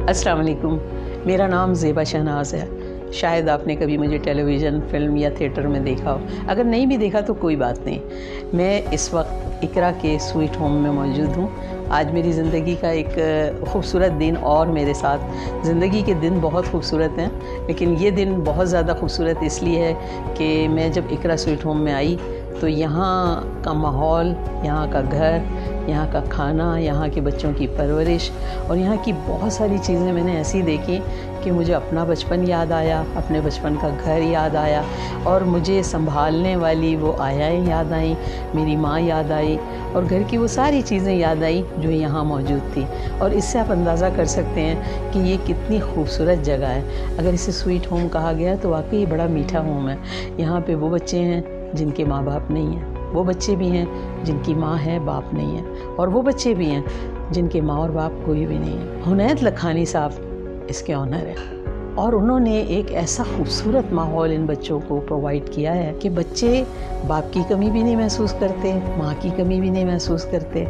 अस्सलाम वालेकुम। मेरा नाम ज़ेबा शहनाज है। शायद आपने कभी मुझे टेलीविज़न, फ़िल्म या थिएटर में देखा हो। अगर नहीं भी देखा तो कोई बात नहीं। मैं इस वक्त इकरा के स्वीट होम में मौजूद हूँ। आज मेरी ज़िंदगी का एक ख़ूबसूरत दिन और मेरे साथ। ज़िंदगी के दिन बहुत खूबसूरत हैं, लेकिन ये दिन बहुत ज़्यादा खूबसूरत इसलिए है कि मैं जब इकरा स्वीट होम में आई तो यहाँ का माहौल, यहाँ का घर, यहाँ का खाना, यहाँ के बच्चों की परवरिश और यहाँ की बहुत सारी चीज़ें मैंने ऐसी देखी कि मुझे अपना बचपन याद आया, अपने बचपन का घर याद आया और मुझे संभालने वाली वो आयाएँ याद आईं, मेरी माँ याद आई और घर की वो सारी चीज़ें याद आई जो यहाँ मौजूद थी। और इससे आप अंदाज़ा कर सकते हैं कि ये कितनी खूबसूरत जगह है। अगर इसे स्वीट होम कहा गया तो वाकई बड़ा मीठा होम है। यहाँ पे वो बच्चे हैं जिनके माँ बाप नहीं हैं, वो बच्चे भी हैं जिनकी माँ है बाप नहीं है, और वो बच्चे भी हैं जिनके माँ और बाप कोई भी नहीं है। हुनैद लखानी साहब इसके ऑनर है और उन्होंने एक ऐसा खूबसूरत माहौल इन बच्चों को प्रोवाइड किया है कि बच्चे बाप की कमी भी नहीं महसूस करते, माँ की कमी भी नहीं महसूस करते।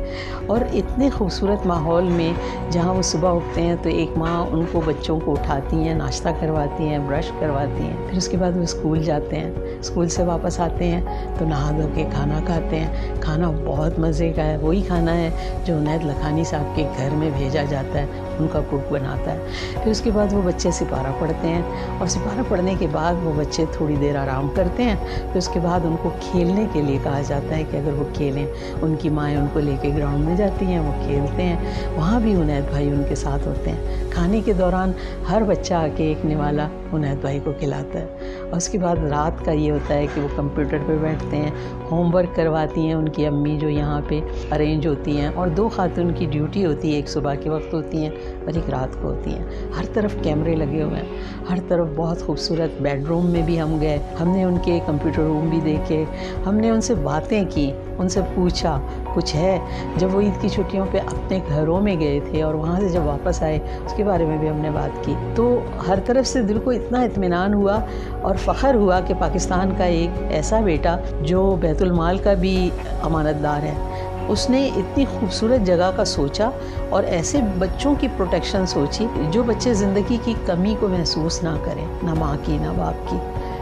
और इतने खूबसूरत माहौल में जहाँ वो सुबह उठते हैं तो एक माँ उनको बच्चों को उठाती हैं, नाश्ता करवाती हैं, ब्रश करवाती हैं, फिर उसके बाद वो स्कूल जाते हैं, स्कूल से वापस आते हैं तो नहा धो के खाना खाते हैं। खाना बहुत मज़े का है, वही खाना है जो हुनैद लखानी साहब के घर में भेजा जाता है, उनका कुक बनाता है। फिर उसके बाद वो बच्चे सिपारा पढ़ते हैं और सिपारा पढ़ने के बाद वो बच्चे थोड़ी देर आराम करते हैं। फिर उसके बाद उनको खेलने के लिए कहा जाता है कि अगर वो खेलें, उनकी माएँ उनको लेके ग्राउंड में जाती हैं, वो खेलते हैं। वहाँ भी हुनैद भाई उनके साथ होते हैं। खाने के दौरान हर बच्चा आके एक निवाला हुनैद भाई को खिलाता है। और उसके बाद रात का ये होता है कि वो कंप्यूटर पे बैठते हैं, होमवर्क करवाती हैं उनकी अम्मी जो यहाँ पे अरेंज होती हैं। और 2 खातून की ड्यूटी होती है, एक सुबह के वक्त होती हैं और एक रात को होती हैं। हर तरफ कैमरे लगे हुए हैं, हर तरफ बहुत खूबसूरत। बेडरूम में भी हम गए, हमने उनके कंप्यूटर रूम भी देखे, हमने उनसे बातें की, उनसे पूछा कुछ है। जब वो ईद की छुट्टियों पे अपने घरों में गए थे और वहाँ से जब वापस आए उसके बारे में भी हमने बात की। तो हर तरफ से दिल को इतना इत्मीनान हुआ और फ़ख्र हुआ कि पाकिस्तान का एक ऐसा बेटा जो बैतुल माल का भी अमानतदार है, उसने इतनी खूबसूरत जगह का सोचा और ऐसे बच्चों की प्रोटेक्शन सोची जो बच्चे ज़िंदगी की कमी को महसूस ना करें, ना माँ की ना बाप की,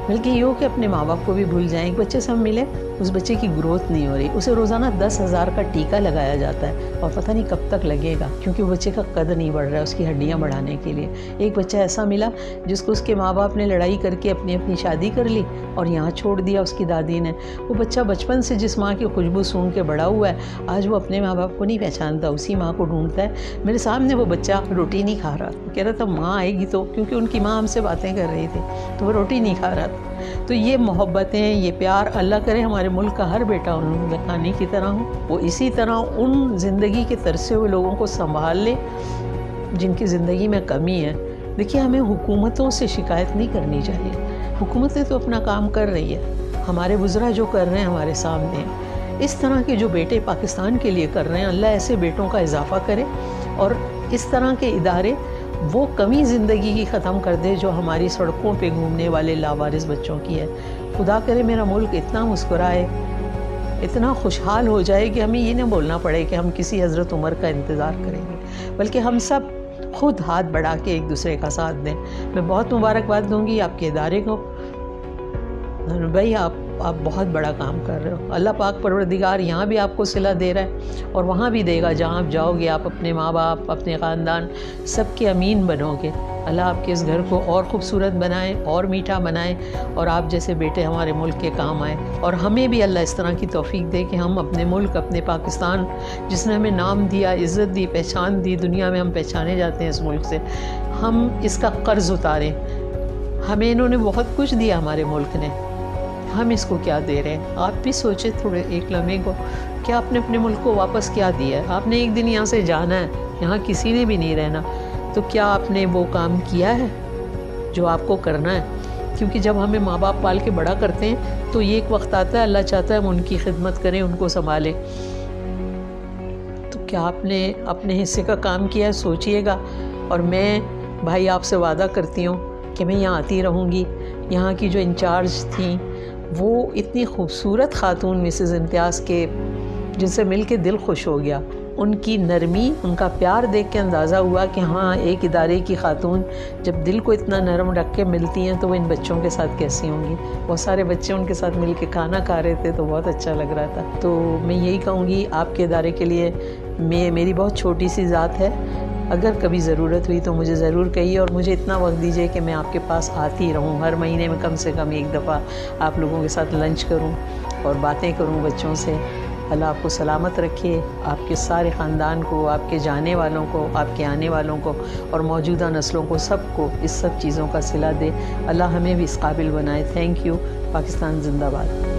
बल्कि ये हो कि अपने माँ बाप को भी भूल जाएं। एक बच्चे से हम मिले, उस बच्चे की ग्रोथ नहीं हो रही, उसे रोज़ाना 10,000 का टीका लगाया जाता है और पता नहीं कब तक लगेगा, क्योंकि वो बच्चे का कद नहीं बढ़ रहा है उसकी हड्डियाँ बढ़ाने के लिए। एक बच्चा ऐसा मिला जिसको उसके माँ बाप ने लड़ाई करके अपनी अपनी शादी कर ली और यहाँ छोड़ दिया उसकी दादी ने। वो बच्चा बचपन से जिस माँ की खुशबू सूंघ के बड़ा हुआ है, आज वो अपने माँ बाप को नहीं पहचानता, उसी माँ को ढूंढता है। मेरे सामने वो बच्चा रोटी नहीं खा रहा, वो कह रहा था माँ आएगी तो, क्योंकि उनकी माँ हमसे बातें कर रही थी, तो वो रोटी नहीं खा रहा था। तो ये मोहब्बतें, ये प्यार, अल्लाह करे हमारे मुल्क का हर बेटा उन लखानी की तरह हो, वो इसी तरह उन ज़िंदगी के तरसे हुए लोगों को संभाल ले जिनकी ज़िंदगी में कमी है। देखिए, हमें हुकूमतों से शिकायत नहीं करनी चाहिए, हुकूमतें तो अपना काम कर रही है, हमारे बुज़ुर्ग जो कर रहे हैं हमारे सामने, इस तरह के जो बेटे पाकिस्तान के लिए कर रहे हैं, अल्लाह ऐसे बेटों का इजाफ़ा करे और इस तरह के इदारे वो कमी ज़िंदगी की ख़त्म कर दे जो हमारी सड़कों पे घूमने वाले लावारिस बच्चों की है। खुदा करे मेरा मुल्क इतना मुस्कुराए, इतना खुशहाल हो जाए कि हमें ये ना बोलना पड़े कि हम किसी हज़रत उमर का इंतज़ार करेंगे, बल्कि हम सब खुद हाथ बढ़ा के एक दूसरे का साथ दें। मैं बहुत मुबारकबाद दूँगी आपके इदारे को भाई, आप बहुत बड़ा काम कर रहे हो। अल्लाह पाक परवरदिगार यहाँ भी आपको सिला दे रहा है और वहाँ भी देगा। जहाँ आप जाओगे आप अपने माँ बाप, अपने ख़ानदान, सबके अमीन बनोगे। अल्लाह आपके इस घर को और ख़ूबसूरत बनाए और मीठा बनाए और आप जैसे बेटे हमारे मुल्क के काम आए। और हमें भी अल्लाह इस तरह की तौफीक दे कि हम अपने मुल्क, अपने पाकिस्तान, जिसने हमें नाम दिया, इज़्ज़त दी, पहचान दी, दुनिया में हम पहचाने जाते हैं इस मुल्क से, हम इसका कर्ज़ उतारें। हमें इन्होंने बहुत कुछ दिया, हमारे मुल्क ने, हम इसको क्या दे रहे हैं। आप भी सोचें थोड़े एक लम्हे को, क्या आपने अपने मुल्क को वापस क्या दिया है। आपने एक दिन यहाँ से जाना है, यहाँ किसी ने भी नहीं रहना, तो क्या आपने वो काम किया है जो आपको करना है। क्योंकि जब हमें माँ बाप पाल के बड़ा करते हैं तो ये एक वक्त आता है, अल्लाह चाहता है हम उनकी खिदमत करें, उनको संभालें। तो क्या आपने अपने हिस्से का काम किया है, सोचिएगा। और मैं भाई आपसे वादा करती हूँ कि मैं यहाँ आती रहूँगी। यहाँ की जो इंचार्ज थी वो इतनी खूबसूरत खातून मिसेज़ इम्तियाज़ के, जिनसे मिल के दिल खुश हो गया। उनकी नरमी, उनका प्यार देख के अंदाज़ा हुआ कि हाँ, एक इदारे की खातून जब दिल को इतना नरम रख के मिलती हैं तो वो इन बच्चों के साथ कैसी होंगी। बहुत सारे बच्चे उनके साथ मिल के खाना खा रहे थे तो बहुत अच्छा लग रहा था। तो मैं यही कहूँगी आपके इदारे के लिए मेरी बहुत छोटी सी ज़ात है, अगर कभी ज़रूरत हुई तो मुझे ज़रूर कहिए और मुझे इतना वक्त दीजिए कि मैं आपके पास आती रहूँ। हर महीने में कम से कम एक दफ़ा आप लोगों के साथ लंच करूँ और बातें करूँ बच्चों से। अल्लाह आपको सलामत रखे, आपके सारे ख़ानदान को, आपके जाने वालों को, आपके आने वालों को और मौजूदा नस्लों को, सबको इस सब चीज़ों का सिला दे। अल्लाह हमें भी इस काबिल बनाए। Thank you. पाकिस्तान जिंदाबाद।